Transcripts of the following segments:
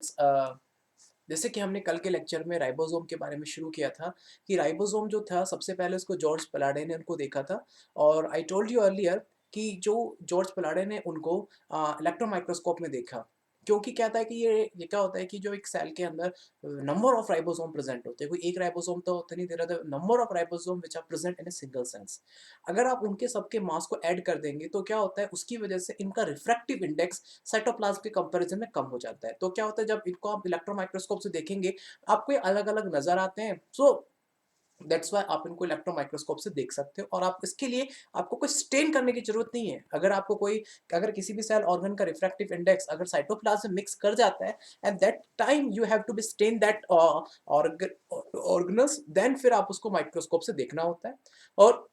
जैसे कि हमने कल के लेक्चर में राइबोसोम के बारे में शुरू किया था कि राइबोसोम जो था सबसे पहले उसको जॉर्ज पलाडे ने उनको देखा था। और आई टोल्ड यू अर्लियर कि जो जॉर्ज पलाडे ने उनको इलेक्ट्रॉन माइक्रोस्कोप में देखा। क्योंकि क्या था कि ये क्या होता है कि जो एक सेल के अंदर नंबर ऑफ राइबोसोम प्रेजेंट होते हैं, कोई एक राइबोसोम तो होता नहीं दे रहा था, number of ribosome which are present in a single cells. अगर आप उनके सबके मास को ऐड कर देंगे तो क्या होता है, उसकी वजह से इनका रिफ्रैक्टिव इंडेक्स साइटोप्लाज्म के कंपैरिजन में कम हो जाता है। तो क्या होता है, जब इनको आप इलेक्ट्रॉन माइक्रोस्कोप से देखेंगे, आपको ये अलग-अलग नज़र आते हैं। सो दैट्स व्हाई आप इनको इलेक्ट्रॉन माइक्रोस्कोप से देख सकते हो, और आप इसके लिए आपको कोई स्टेन करने की ज़रूरत नहीं है। अगर किसी भी सेल ऑर्गन का रिफ्रैक्टिव इंडेक्स अगर साइटोप्लाज्म मिक्स कर जाता है, at that time you have to be stain that organelles, then फिर आप उसको माइक्रोस्कोप से देखना होता है। और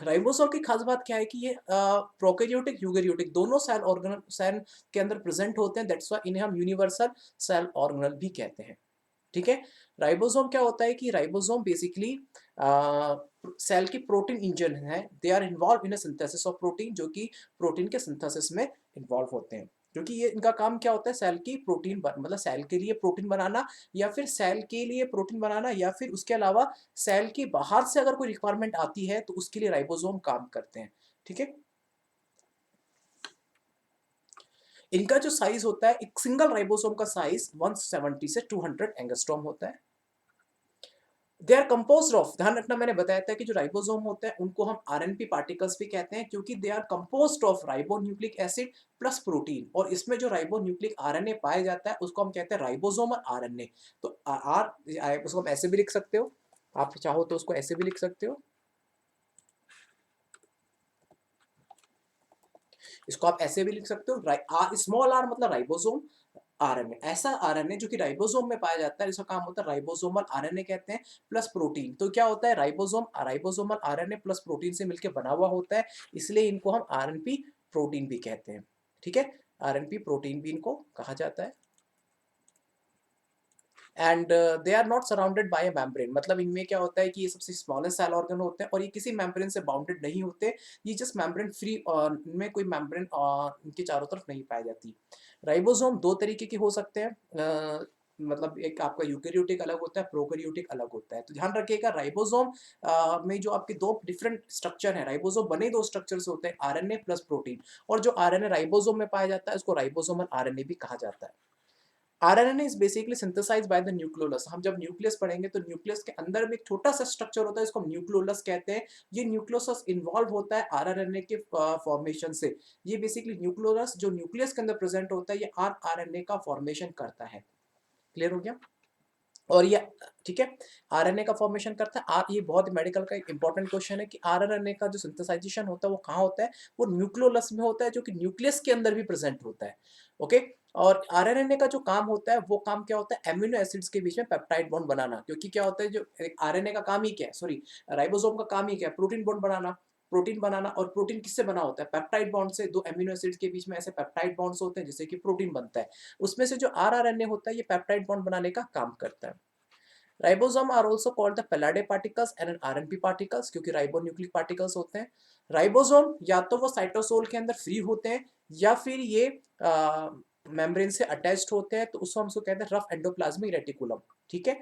राइबोसोम की खास बात क्या है कि ये प्रोकैरियोटिक यूकेरियोटिक दोनों सेल के अंदर प्रेजेंट होते हैं। दैट्स व्हाई इन्हें हम यूनिवर्सल सेल ऑर्गेनल भी कहते हैं। ठीक है। राइबोसोम क्या होता है कि राइबोसोम बेसिकली सेल की प्रोटीन इंजन है। They are involve in synthesis of protein, जो कि प्रोटीन के सिंथेसिस में इन्वॉल्व होते हैं। क्योंकि ये इनका काम क्या होता है, सेल की मतलब सेल के लिए प्रोटीन बनाना, या फिर सेल के लिए प्रोटीन बनाना, या फिर उसके अलावा सेल के बाहर से अगर कोई रिक्वायरमेंट आती है तो उसके लिए राइबोसोम काम करते हैं। ठीक है। इनका जो साइज होता है, एक सिंगल राइबोसोम का साइज 170 से 200 एंगस्ट्रॉम होता है। दे आर कंपोज्ड ऑफ, ध्यान रखना मैंने बताया था कि जो राइबोसोम होते हैं उनको हम आरएनपी पार्टिकल्स भी कहते हैं, क्योंकि they are composed of ribonucleic acid plus protein. और इसमें जो राइबोन्यूक्लिक आरएनए पाया जाता है उसको हम कहते हैं राइबोसोमल आरएनए। तो उसको हम ऐसे भी लिख सकते हो, आप चाहो तो उसको ऐसे भी लिख सकते हो, इसको आप ऐसे भी लिख सकते हो। स्मॉल आर मतलब राइबोसोम, आरएनए ऐसा आरएनए जो कि राइबोसोम में पाया जाता है, जिसका काम होता है राइबोसोमल आरएनए कहते हैं, प्लस प्रोटीन। तो क्या होता है, राइबोसोमल आरएनए प्लस प्रोटीन से मिलकर बना हुआ होता है, इसलिए इनको हम आरएनपी प्रोटीन भी कहते हैं। ठीक है। आरएनपी प्रोटीन भी इनको कहा जाता है। And they are not surrounded by a membrane, मतलब इनमें क्या होता है कि ये सबसे स्मॉलेस्ट सेल ऑर्गन होते हैं और ये किसी मेम्ब्रेन से बाउंडेड नहीं होते। ये जस्ट मेम्ब्रेन फ्री, इनमें कोई मेम्ब्रेन इनके चारों तरफ नहीं पाई जाती। राइबोसोम दो तरीके के हो सकते हैं, मतलब एक आपका यूकेरियोटिक अलग होता है, प्रोकैरियोटिक अलग होता है। तो ध्यान रखिएगा, राइबोसोम में जो आपके दो डिफरेंट स्ट्रक्चर है, राइबोसोम बने दो स्ट्रक्चर से होते हैं, आरएनए प्लस प्रोटीन। और जो आरएनए राइबोसोम में पाया जाता है उसको राइबोसोमल आरएनए भी कहा जाता है। RNA is basically synthesized by the nucleolus. हम जब न्यूक्लियस पढ़ेंगे तो न्यूक्लियस के अंदर में एक छोटा सा स्ट्रक्चर होता है, इसको हम न्यूक्लियोलस कहते हैं। ये न्यूक्लियोलस इन्वॉल्व होता है आरएनए के फॉर्मेशन से। ये बेसिकली न्यूक्लियोलस जो न्यूक्लियस के अंदर प्रेजेंट होता है, ये आरएनए का फॉर्मेशन करता है। क्लियर हो गया। और ये ठीक है, आरएनए का फॉर्मेशन करता है। ये बहुत मेडिकल का एक इंपॉर्टेंट क्वेश्चन है कि आरएनए का जो सिंथेसाइजेशन होता है वो कहाँ होता है, वो न्यूक्लियोलस में होता है, जो कि न्यूक्लियस के अंदर भी प्रेजेंट होता है। ओके। और आरएनए का जो काम होता है वो काम क्या होता है, एमिनो एसिड्स के बीच में पेप्टाइड बॉन्ड बनाना। क्योंकि क्या होता है, जो आरएनए का काम ही क्या है, सॉरी, राइबोसोम का काम ही क्या है, प्रोटीन बॉन्ड बनाना। प्रोटीन बनाना, और प्रोटीन किससे बना होता है, पेप्टाइड बॉन्ड से। दो एमिनो एसिड्स के बीच में ऐसे पेप्टाइड बॉन्ड्स होते हैं जिससे कि प्रोटीन बनता है। उसमें से जो आरआरएनए होता है ये पेप्टाइड बॉन्ड बनाने का काम करता है। Ribosome are also called the Palade particles and RNP particles, क्योंकि राइबोन्यूक्लिक पार्टिकल्स होते हैं। राइबोसोम या तो वो साइटोसोल के अंदर फ्री होते हैं, या फिर ये मेम्ब्रेन से अटैच्ड होते हैं, तो उसको हम कहते हैं रफ एंडोप्लाज्मिक रेटिकुलम। ठीक है।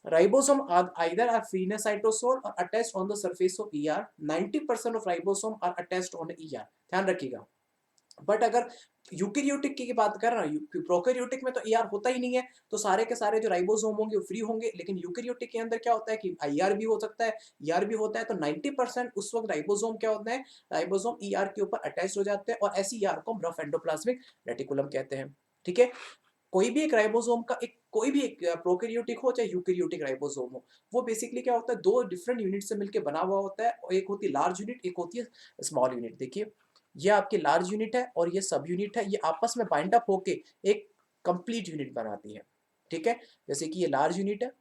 Ribosome either are free in a cytosol or attached on the surface of ER. 90% of ribosome are attached on ER. ध्यान रखिएगा। बट अगर यूकेरियोटिक की बात कर रहा हूँ, प्रोकैरियोटिक में तो ईआर होता ही नहीं है, तो सारे के सारे जो राइबोसोम होंगे वो फ्री होंगे। लेकिन यूकेरियोटिक के अंदर क्या होता है कि ईआर भी हो सकता है, ईआर भी होता है। तो 90% उस वक्त राइबोसोम क्या होता है, राइबोसोम ईआर के ऊपर अटैच हो जाते हैं, और ऐसी ईआर को हम रफ एंडोप्लाज्मिक रेटिकुलम कहते हैं। ठीक है। कोई भी एक राइबोसोम का एक कोई भी एक प्रोकैरियोटिक हो चाहे यूकेरियोटिक राइबोसोम हो, वो बेसिकली क्या होता है, दो डिफरेंट यूनिट से मिलकर बना हुआ होता है। और एक होती है लार्ज यूनिट, एक होती है स्मॉल यूनिट। देखिए, ये आपकी लार्ज यूनिट है और ये सब यूनिट है, ये आपस में बाइंड अप होके एक कंप्लीट यूनिट बनाती है। ठीक है। जैसे कि ये लार्ज यूनिट है,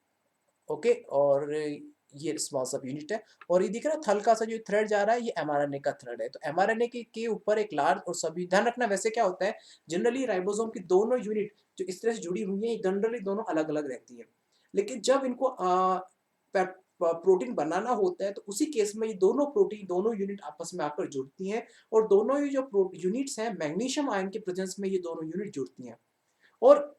ओके, और ये स्मॉल सब यूनिट है। और ये दिख रहा है हल्का सा जो थ्रेड जा रहा है, ये एमआरएनए का थ्रेड है। तो एमआरएनए के ऊपर एक लार्ज और सब, ध्यान रखना वैसे क्या होता है, जनरली राइबोसोम की दोनों यूनिट जो इस तरह से जुड़ी हुई है, जनरली दोनों अलग अलग रहती है। लेकिन जब इनको प्रोटीन बनाना होता है तो उसी केस में ये दोनों प्रोटीन, दोनों यूनिट आपस में आकर जुड़ती हैं, और दोनों ही जो यूनिट्स हैं, मैग्नीशियम आयन के प्रेजेंस में ये दोनों यूनिट जुड़ती हैं। और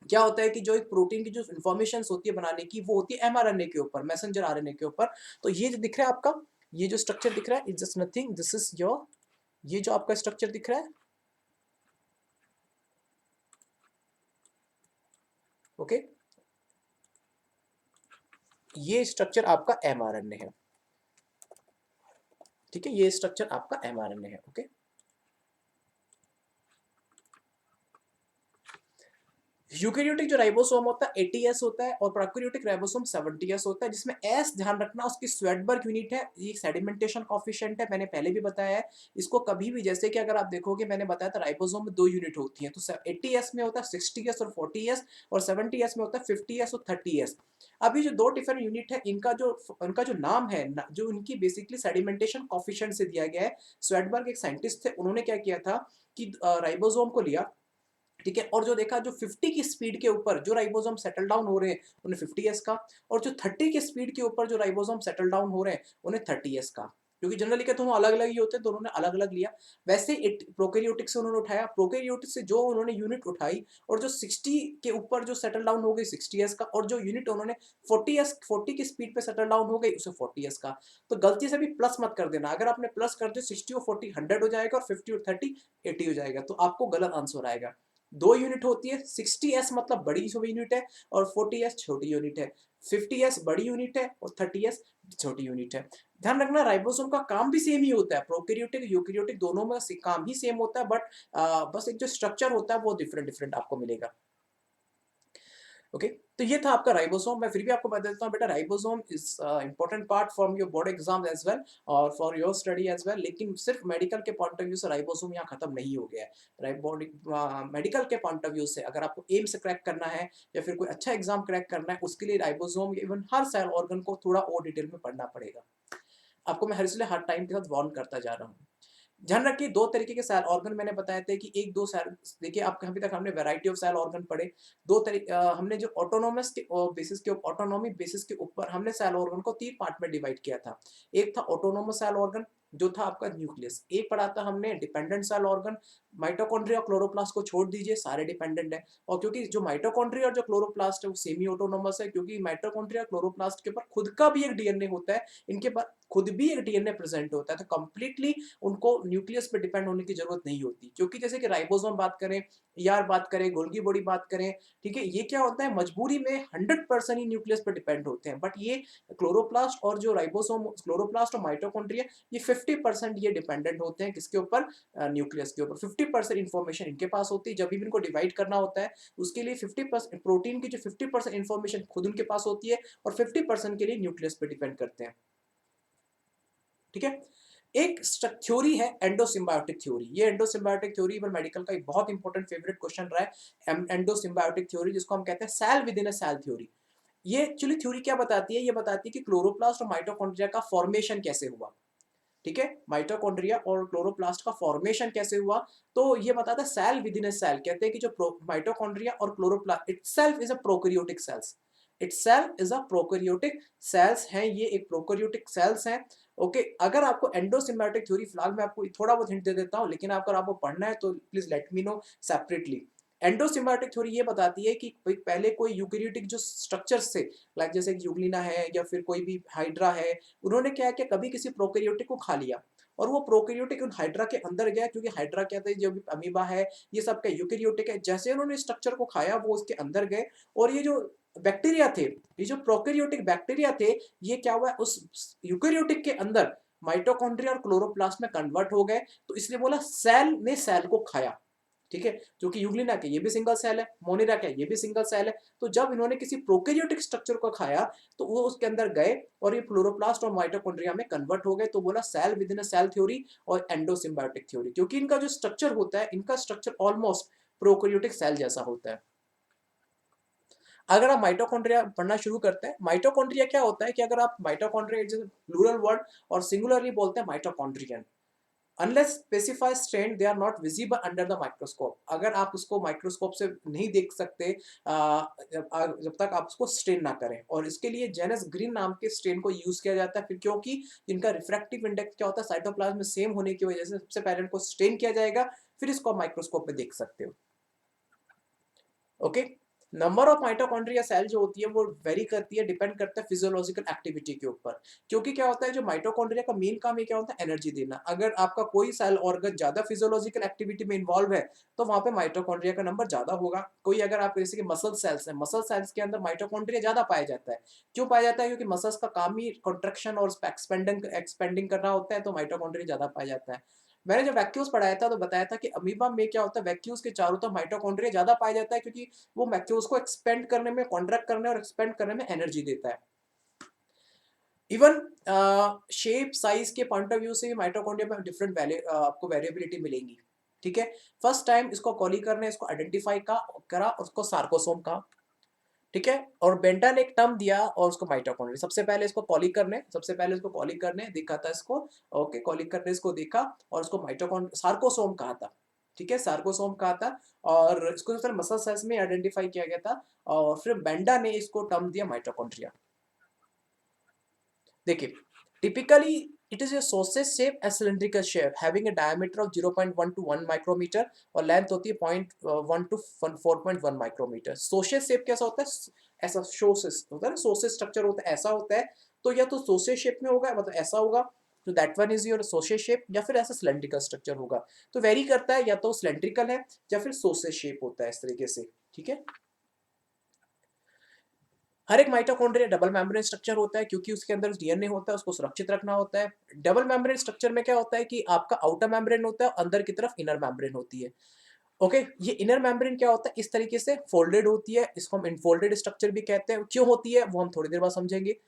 क्या होता है कि जो एक प्रोटीन की जो इन्फॉर्मेशंस होती है बनाने की, वो होती है एमआरएनए के ऊपर, मैसेंजर आरएनए के ऊपर। तो ये जो दिख रहा है आपका, ये जो स्ट्रक्चर दिख रहा है, it's just nothing, this is your, ये जो आपका स्ट्रक्चर दिख रहा है, ओके, ये स्ट्रक्चर आपका एमआरएनए है, ठीक है, ये स्ट्रक्चर आपका एमआरएनए है, ओके। यूकेरियोटिक जो राइबोसोम होता है 80S होता है और प्रोकैरियोटिक राइबोसोम 70S होता है, जिसमें एस ध्यान रखना उसकी स्वेटबर्ग यूनिट है, ये सेडिमेंटेशन कॉफिशिएंट है, मैंने पहले भी बताया है। इसको कभी भी, जैसे कि अगर आप देखोगे, मैंने बताया था राइबोसोम में 2 यूनिट होती हैं, तो 80S में होता है 60S और 40S, और 70S में होता है 50S और 30S। अब ये जो 2 डिफरेंट यूनिट है, इनका जो नाम है, जो इनकी बेसिकली सेडिमेंटेशन कॉफिशिएंट से दिया गया है। स्वेटबर्ग एक साइंटिस्ट थे, उन्होंने क्या किया था कि राइबोसोम को लिया, ठीक है, और जो देखा, जो 50 की स्पीड के ऊपर जो राइबोसोम सेटल डाउन हो रहे हैं उन्हें 50S का, और जो 30 की स्पीड के ऊपर जो राइबोसोम सेटल डाउन हो रहे हैं उन्हें 30S का। क्योंकि जनरली क्या दोनों अलग अलग ही होते हैं, तो उन्होंने अलग अलग लिया। वैसे प्रोकैरियोटिक से उन्होंने उठाया, प्रोकैरियोटिक से जो उन्होंने यूनिट उठाई, और जो 60 के ऊपर जो सेटल डाउन हो गई 60S का, और जो यूनिट उन्होंने 40 की स्पीड पे सेटल डाउन हो गई उसे 40S का। तो गलती से भी प्लस मत कर देना, अगर आपने प्लस कर दिया 60 और 40 100 हो जाएगा, और 50 और 30 80 हो जाएगा, तो आपको गलत आंसर आएगा। 2 यूनिट होती है, 60S मतलब बड़ी यूनिट है, और 40S छोटी यूनिट है। 50S बड़ी यूनिट है और 30S छोटी यूनिट है। ध्यान रखना, राइबोसोम का काम भी सेम ही होता है, प्रोकैरियोटिक यूकेरियोटिक दोनों में काम ही सेम होता है, बट बस एक जो स्ट्रक्चर होता है वो डिफरेंट डिफरेंट आपको मिलेगा। ओके, तो ये था आपका राइबोसोम। मैं फिर भी आपको बता देता हूँ बेटा, ribosome is important part from your board exam as well, और for your study as well. लेकिन सिर्फ मेडिकल के पॉइंट ऑफ व्यू से राइबोसोम यहाँ खत्म नहीं हो गया है। मेडिकल के पॉइंट ऑफ व्यू से अगर आपको एम्स क्रैक करना है, या फिर कोई अच्छा एग्जाम क्रैक करना है, उसके लिए राइबोसोम, इवन हर सेल ऑर्गन को थोड़ा और डिटेल में पढ़ना पड़ेगा। आपको मैं हर इसलिए हर टाइम के साथ वार्न करता जा रहा हूँ। ध्यान रखिए, 2 तरीके के सेल ऑर्गन मैंने बताए थे कि 1-2 सेल, देखिए आप अभी तक हमने वैरायटी ऑफ सेल ऑर्गन पढ़े। हमने जो ऑटोनोमस के बेसिस के ऑटोनॉमी बेसिस के ऊपर हमने सेल ऑर्गन को 3 पार्ट में डिवाइड किया था। एक था ऑटोनोमस सेल ऑर्गन, जो था आपका न्यूक्लियस। एक पढ़ा था हमने डिपेंडेंट सेल ऑर्गन, माइटोकॉन्ड्रिया और क्लोरोप्लास्ट को छोड़ दीजिए, सारे डिपेंडेंट है। और क्योंकि जो माइटोकॉन्ड्रिया और जो क्लोरोप्लास्ट है वो सेमी ऑटोनोमस है, क्योंकि माइटोकॉन्ड्रिया क्लोरोप्लास्ट के ऊपर खुद का भी एक डीएनए होता है, इनके पास खुद भी एक डीएनए प्रेजेंट होता है, तो कंप्लीटली उनको न्यूक्लियस पे डिपेंड होने की जरूरत नहीं होती। क्योंकि जैसे कि राइबोसोम बात करें, ईआर बात करें, गोल्गी बॉडी बात करें, ठीक है, ये क्या होता है, मजबूरी में 100% ही न्यूक्लियस पे डिपेंड होते हैं। बट ये क्लोरोप्लास्ट और जो राइबोसोम, क्लोरोप्लास्ट और माइटोकॉन्ड्रिया, ये 50% ये डिपेंडेंट होते हैं किसके ऊपर, न्यूक्लियस के ऊपर। 50% इन्फॉर्मेशन इनके पास होती है, जब भी इनको डिवाइड करना होता है उसके लिए 50% प्रोटीन की जो 50% इन्फॉर्मेशन खुद उनके पास होती है, और 50% के लिए न्यूक्लियस पे डिपेंड करते हैं, ठीक है। एक थ्योरी है एंडोसिम्बायोटिक थ्योरी। ये एंडोसिम्बायोटिक थ्योरी इवन मेडिकल का एक बहुत इंपॉर्टेंट फेवरेट क्वेश्चन रहा है, एंडोसिम्बायोटिक थ्योरी, जिसको हम कहते हैं cell within a cell theory. ये एक्चुअली थ्योरी क्या बताती है, ये बताती है कि क्लोरोप्लास्ट और माइटोकॉन्ड्रिया का फॉर्मेशन कैसे हुआ, ठीक है, माइटोकॉन्ड्रिया और क्लोरोप्लास्ट का फॉर्मेशन कैसे हुआ। तो ये बताता है cell within a cell, कहते हैं कि जो माइटोकॉन्ड्रिया और chloroplast itself is a prokaryotic cells, itself is a prokaryotic cells हैं, ये एक प्रोकैरियोटिक सेल्स हैं। ओके, अगर आपको एंडोसिम्बायोटिक थ्योरी, फिलहाल मैं आपको थोड़ा बहुत हिंट दे देता हूं, लेकिन अगर आपको पढ़ना है तो please let me know separately. Endosymbiotic theory ये बताती है कि पहले कोई यूकेरियोटिक जो स्ट्रक्चर्स थे, लाइक जैसे यूग्लिना है या फिर कोई भी हाइड्रा है, उन्होंने क्या किया, कभी किसी प्रोकैरियोटिक को खा लिया, और वो प्रोकैरियोटिक उन हाइड्रा के अंदर गया, क्योंकि हाइड्रा क्या था, जो भी अमीबा है ये सब का यूकेरियोटिक है। जैसे उन्होंने स्ट्रक्चर को खाया, वो उसके अंदर गए, और ये जो बैक्टीरिया थे, ये जो प्रोकैरियोटिक बैक्टीरिया थे, ये क्या हुआ, उस यूकेरियोटिक के अंदर माइटोकॉन्ड्रिया और क्लोरोप्लास्ट में कन्वर्ट हो गए। तो इसलिए बोला सेल ने सेल को खाया, ठीक है, जो कि यूग्लिना के ये भी सिंगल सेल है, मोनिरा के ये भी सिंगल सेल है। तो जब इन्होंने किसी प्रोकैरियोटिक स्ट्रक्चर को खाया, तो वो उसके अंदर गए और ये क्लोरोप्लास्ट और माइटोकॉन्ड्रिया में कन्वर्ट हो गए। तो बोला cell within a cell theory और एंडोसिम्बायोटिक थ्योरी, क्योंकि इनका जो स्ट्रक्चर होता है, इनका स्ट्रक्चर ऑलमोस्ट प्रोकैरियोटिक सेल जैसा होता है। अगर आप माइटोकॉन्ड्रिया पढ़ना शुरू करते हैं, माइटोकॉन्ड्रिया क्या होता है कि अगर आप माइटोकॉन्ड्रिया जैसे प्लूरल वर्ड और सिंगुलरली बोलते हैं mitochondrion, unless specified strain they are not visible under the microscope. अगर आप उसको माइक्रोस्कोप से नहीं देख सकते, जब तक आप उसको स्ट्रेन ना करें, और इसके लिए जेनस ग्रीन नाम के स्ट्रेन को यूज किया जाता है। फिर क्योंकि इनका रिफ्रैक्टिव इंडेक्स क्या होता है, साइटोप्लाज्म में सेम होने की वजह से सबसे पहले इनको स्ट्रेन किया जाएगा, फिर इसको माइक्रोस्कोप में देख सकते हो, okay. Number of mitochondria cell जो होती है वो वेरी करती है, डिपेंड करता है फिजियोलॉजिकल एक्टिविटी के ऊपर। क्योंकि क्या होता है जो माइटोकॉन्ड्रिया का मेन काम ये क्या होता है एनर्जी देना। अगर आपका कोई सेल ऑर्गन ज़्यादा फिजियोलॉजिकल एक्टिविटी में इन्वॉल्व है, तो वहाँ पे माइटोकॉन्ड्रिया का नंबर ज़्यादा होगा। कोई अगर आप जैसे कि मसल सेल्स हैं, मसल सेल्स के अंदर माइटोकॉन्ड्रिया ज़्यादा पाया जाता है। क्यों पाया जाता है? क्योंकि मसल्स का काम ही कॉन्ट्रैक्शन और एक्सपेंडिंग एक्सपेंडिंग करना होता है, तो माइटोकॉन्ड्रिया ज़्यादा पाया जाता है। मैंने जब वैक्यूल्स पढ़ाया था तो बताया था कि अमीबा में क्या होता है वैक्यूल्स के चारों तरफ माइटोकॉन्ड्रिया ज़्यादा पाया जाता है क्योंकि वो मैक्यूल्स को एक्सपेंड करने में, कॉन्ट्रैक्ट करने और एक्सपेंड करने में एनर्जी देता है। इवन शेप साइज के पॉइंट ऑफ व्यू से भी माइटोकॉन्ड्रिया में डिफरेंट आपको वेरिएबिलिटी मिलेंगी। ठीक है, फर्स्ट टाइम इसको कॉलीकर ने इसको आइडेंटिफाई का करा, उसको सार्कोसोम कहा। ठीक है, और बेंटा ने एक टर्म दिया और उसको माइटोकॉन्ड्रिया। सबसे पहले इसको कॉलीकर ने देखा था इसको। ओके, कॉलीकर ने इसको देखा और उसको माइटोकॉन्ड्रिया सार्कोसोम कहा था। ठीक है, सार्कोसोम कहा था और इसको सबसे मसल सेल्स में आइडेंटिफाई किया गया था और फिर बेंडा ने इसको टर्म दिया माइटोकॉन्ड्रिया। देखिए, typically it is a sausage shape a cylindrical shape having a diameter of 0.1 to 1 micrometer और लेंथ होती है 0.1 to 4.1 माइक्रोमीटर। सोशेज शेप कैसा होता है? ऐसा सोसेस होता है ना, सोसेज स्ट्रक्चर होता है, ऐसा होता है। तो या तो सोसेज शेप में होगा, मतलब ऐसा होगा, तो that one is your sausage shape, या फिर ऐसा सिलेंड्रिकल स्ट्रक्चर होगा। तो वेरी करता है, या तो सिलेंड्रिकल है या फिर सोसेज शेप होता है इस तरीके से। ठीक है, हर एक माइटोकॉन्ड्रिया डबल मेम्ब्रेन स्ट्रक्चर होता है क्योंकि उसके अंदर डीएनए होता है, उसको सुरक्षित रखना होता है। डबल मेम्ब्रेन स्ट्रक्चर में क्या होता है कि आपका आउटर मेम्ब्रेन होता है और अंदर की तरफ इनर मेम्ब्रेन होती है। ओके, ये इनर मेम्ब्रेन क्या होता है? इस तरीके से फोल्डेड होती है, इसको हम इनफोल्डेड स्ट्रक्चर भी कहते हैं। क्यों होती है वो हम थोड़ी देर बाद समझेंगे।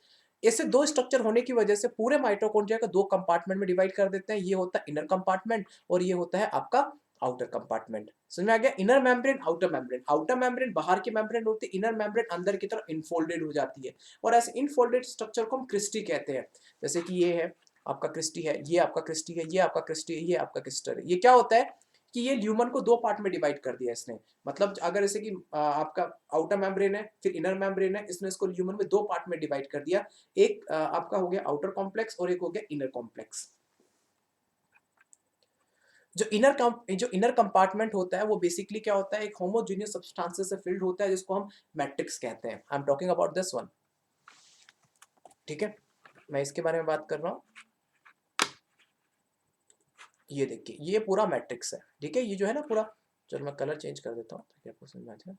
इससे दो स्ट्रक्चर होने की वजह से पूरे माइटोकॉन्ड्रिया को दो कंपार्टमेंट में डिवाइड कर देते हैं। ये होता है इनर कंपार्टमेंट और ये होता है आपका आउटर कंपार्टमेंट। समझ में आ गया? Inner membrane, outer membrane. Outer membrane बाहर की मेम्ब्रेन होती है, इनर मेम्ब्रेन अंदर की तरफ इनफोल्डेड हो जाती है और ऐसे इनफोल्डेड स्ट्रक्चर को हम क्रिस्टी कहते हैं। जैसे कि ये है आपका क्रिस्टी है, ये आपका क्रिस्टी है, ये आपका क्रिस्टी है, ये आपका क्रिस्टर है। ये क्या होता है कि ये ल्यूमन को दो पार्ट में डिवाइड कर दिया इसने। मतलब अगर जैसे कि आपका आउटर मेम्ब्रेन है, फिर इनर मेम्ब्रेन है, इसने इसको ल्यूमन में दो पार्ट में डिवाइड कर दिया। एक आपका हो गया आउटर कॉम्प्लेक्स और एक हो गया इनर कॉम्प्लेक्स। जो इनर कंपार्टमेंट होता है वो बेसिकली क्या होता है, एक होमोजेनियस सब्सटेंसेस से फिल्ड होता है जिसको हम मैट्रिक्स कहते हैं। I am talking about this one. ठीक है, मैं इसके बारे में बात कर रहा हूँ। ये देखिए, ये पूरा मैट्रिक्स है। ठीक है, ये जो है ना पूरा, चलो मैं कलर चेंज कर देता हूँ ताकि आपको समझ में आ जाए।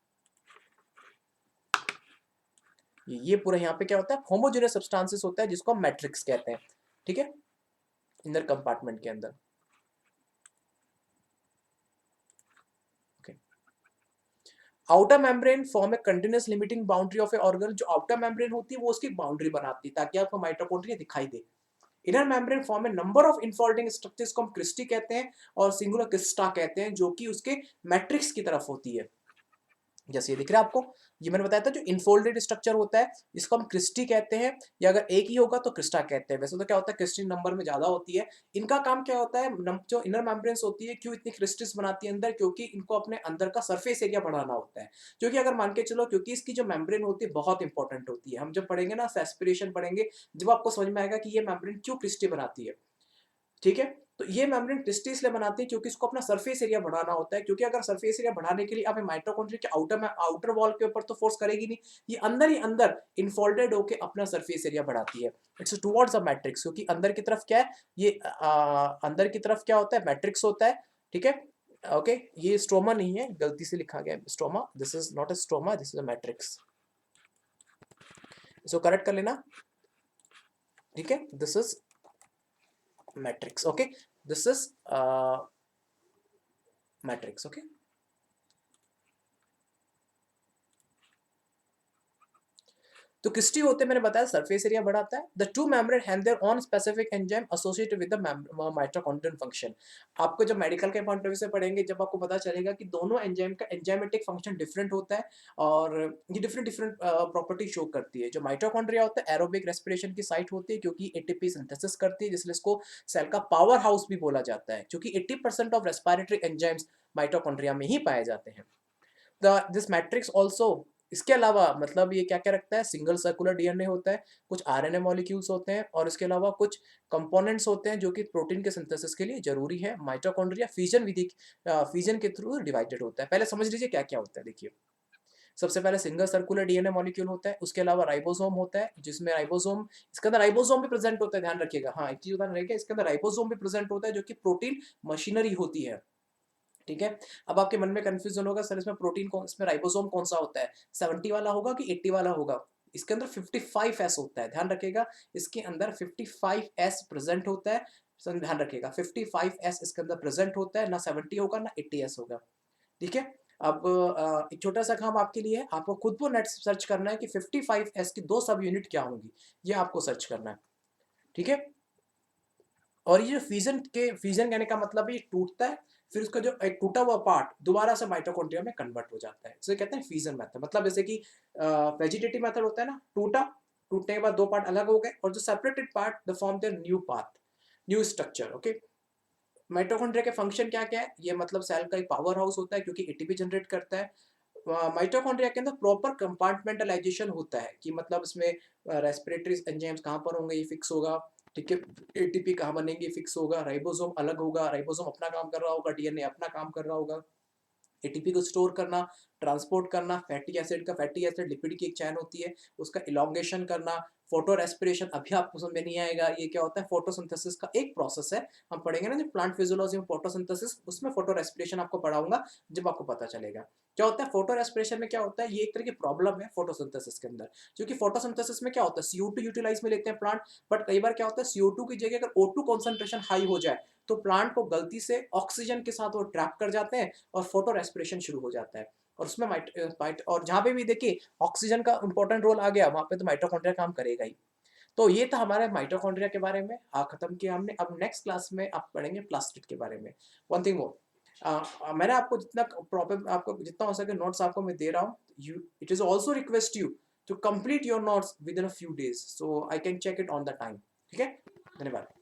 ये पूरा यहाँ पे क्या होता है, होमोजेनियस सब्सटेंसेस होता है जिसको हम मैट्रिक्स कहते हैं। ठीक है, इनर कंपार्टमेंट के अंदर। Outer membrane form A continuous limiting boundary of A organ. जो आउटर मेम्ब्रेन होती है वो उसकी बाउंड्री बनाती है ताकि आपको माइटोकॉन्ड्रिया दिखाई दे। Inner membrane form a number of infolding structures को हम क्रिस्टी कहते हैं और सिंगुलर क्रिस्टा कहते हैं, जो कि उसके मैट्रिक्स की तरफ होती है। जैसे ये दिख रहा है आपको, ये मैंने बताया था जो इनफोल्डेड स्ट्रक्चर होता है इसको हम क्रिस्टी कहते हैं, या अगर एक ही होगा तो क्रिस्टा कहते हैं। वैसे तो क्या होता है क्रिस्टी नंबर में ज्यादा होती है। इनका काम क्या होता है, जो इनर मेम्ब्रेन्स होती है क्यों इतनी क्रिस्टिस बनाती है अंदर, क्योंकि इनको अपने अंदर का सरफेस एरिया बढ़ाना होता है। क्योंकि अगर मान के चलो, क्योंकि इसकी जो मेम्ब्रेन होती है बहुत इंपॉर्टेंट होती है। हम जब पढ़ेंगे ना एस्पिरेशन पढ़ेंगे, जब आपको समझ में आएगा कि ये मेम्ब्रेन क्यों क्रिस्टी बनाती है। ठीक है, तो ये मेम्ब्रेन क्रिस्टी इसलिए बनाती है क्योंकि इसको अपना सरफेस एरिया बढ़ाना होता है। क्योंकि अगर सरफेस एरिया बढ़ाने के लिए आप माइटोकॉन्ड्रिया के आउटर वॉल के ऊपर तो फोर्स करेगी नहीं, ये अंदर ही अंदर इनफोल्डेड होकर अपना सरफेस एरिया बढ़ाती है। इट्स टुवर्ड्स अ मैट्रिक्स, क्योंकि अंदर की तरफ क्या है, ये अंदर की तरफ क्या होता है, मैट्रिक्स होता है। ठीक है, ओके, ये स्ट्रोमा नहीं है, गलती से लिखा गया stroma. This is not a stroma, this is a matrix. इसको करेक्ट कर लेना। ठीक है, this is matrix. Okay, this is matrix. Okay, तो क्रिस्टी होते मैंने बताया सरफेस एरिया बढ़ाता है। The two membrane have their own specific enzyme associated with the mitochondrial function. आपको जब मेडिकल के पॉइंट ऑफ व्यू से पढ़ेंगे, जब आपको पता चलेगा कि दोनों एंजाइम का एंजाइमेटिक फंक्शन डिफरेंट होता है और ये डिफरेंट डिफरेंट प्रॉपर्टी शो करती है। जो माइटोकॉन्ड्रिया होता है एरोबिक रेस्पिरेशन की साइट होती है क्योंकि एटीपी सिंथेसिस करती है, जिसलिए इसको सेल का पावर हाउस भी बोला जाता है, क्योंकि 80% ऑफ रेस्पिरेटरी एंजाइम्स माइटोकॉन्ड्रिया में ही पाए जाते हैं। दिस मैट्रिक्स ऑल्सो, इसके अलावा मतलब ये क्या क्या रखता है, सिंगल सर्कुलर डीएनए होता है, कुछ आरएनए मॉलिक्यूल्स होते हैं और इसके अलावा कुछ कंपोनेंट्स होते हैं जो कि प्रोटीन के सिंथेसिस के लिए जरूरी है। माइटोकॉन्ड्रिया फिजन विधि, फिजन के थ्रू डिवाइडेड होता है। पहले समझ लीजिए क्या क्या होता है। देखिए, सबसे पहले सिंगल सर्कुलर डीएनए मॉलिक्यूल होता है, उसके अलावा राइबोसोम होता है, जिसमें राइबोसोम इसके अंदर राइबोसोम भी प्रेज़ेंट होता है, ध्यान रखिएगा। हाँ, एक चीज़ ध्यान रखिएगा, इसके अंदर राइबोसोम भी प्रेज़ेंट होता है, जो कि प्रोटीन मशीनरी होती है। ठीक है? अब आपके मन में कन्फ्यूज़न होगा, सर इसमें प्रोटीन कौन इसमें राइबोसोम कौन-सा होता है? 70 वाला होगा कि 80 वाला होगा? इसके अंदर 55S होता है, ध्यान रखिएगा, इसके अंदर 55S प्रेज़ेंट होता है, ध्यान रखिएगा 55S इसके अंदर प्रेज़ेंट होता है, ना 70 होगा, ना 80S होगा। ठीक है? अब एक छोटा-सा काम आपके लिए है, आपको खुद को नेट सर्च करना है कि 55S की 2 सब यूनिट क्या होंगी? ये आपको सर्च करना है। ठीक है? और ये जो फिज़न कहने का मतलब है, ये टूटता है, फिर उसका जो एक टूटा हुआ पार्ट दोबारा से माइटोकॉन्ड्रिया में कन्वर्ट हो जाता है। इसे कहते हैं फिज़न मेथड। मतलब जैसे कि वेजिटेटिव मेथड होता है ना, टूटने के बाद 2 पार्ट अलग हो गए और जो separated part the form their new path, new structure, okay? Mitochondria के फंक्शन क्या-क्या है? ये मतलब सेल का एक पावर हाउस होता है क्योंकि एटीपी जनरेट करता है। माइटोकॉन्ड्रिया के अंदर प्रॉपर कंपार्टमेंटलाइजेशन होता है कि मतलब इसमें रेस्पिरेटरी एंजाइम्स कहाँ पर होंगे, ये फिक्स होगा, ठीक है? एटीपी कहाँ बनेंगे, फिक्स होगा, राइबोसोम अलग होगा, राइबोसोम अपना काम कर रहा होगा, डीएनए अपना काम कर रहा होगा। एटीपी को स्टोर करना, ट्रांसपोर्ट करना, फैटी एसिड लिपिड की एक चैन होती है, उसका इलॉन्गेशन करना, फोटो रेस्पिरेशन अभी आपको समझ में नहीं आएगा, ये क्या होता है, फोटोसिंथेसिस का एक प्रोसेस है। हम पढ़ेंगे ना जब प्लांट फिजियोलॉजी में फोटोसिंथेसिस, उसमें फोटो रेस्पिरेशन आपको पढ़ाऊँगा, जब आपको पता चलेगा। क्या होता है फोटो रेस्पिरेशन में क्या होता है, ये एक तरह की प्रॉब्लम है फोटोसिंथेसिस के अंदर, क्योंकि फोटोसिंथेसिस में क्या होता है, CO2 यूटिलाइज़ में लेते हैं प्लांट, बट कई बार क्या होता है CO2 की जगह अगर O2 कंसंट्रेशन हाई हो जाए, तो प्लांट को गलती से ऑक्सीजन के साथ वो ट्रैप कर जाते हैं और फोटो रेस्पिरेशन शुरू हो जाता है। और उसमें माइट और जहाँ पे भी देखिए ऑक्सीजन का इंपॉर्टेंट रोल आ गया, वहाँ पे तो माइटोकॉन्ड्रिया काम करेगा ही। तो ये था हमारे माइटोकॉन्ड्रिया के बारे में, खत्म किया हमने। अब नेक्स्ट क्लास में आप पढ़ेंगे प्लास्टिड के बारे में। वन थिंग मोर, मैंने आपको जितना प्रॉपर आपको जितना हो सके नोट्स आपको मैं दे रहा हूँ। You it is also request you to complete your notes within a few days, so I can check it on the time. ठीक है? धन्यवाद।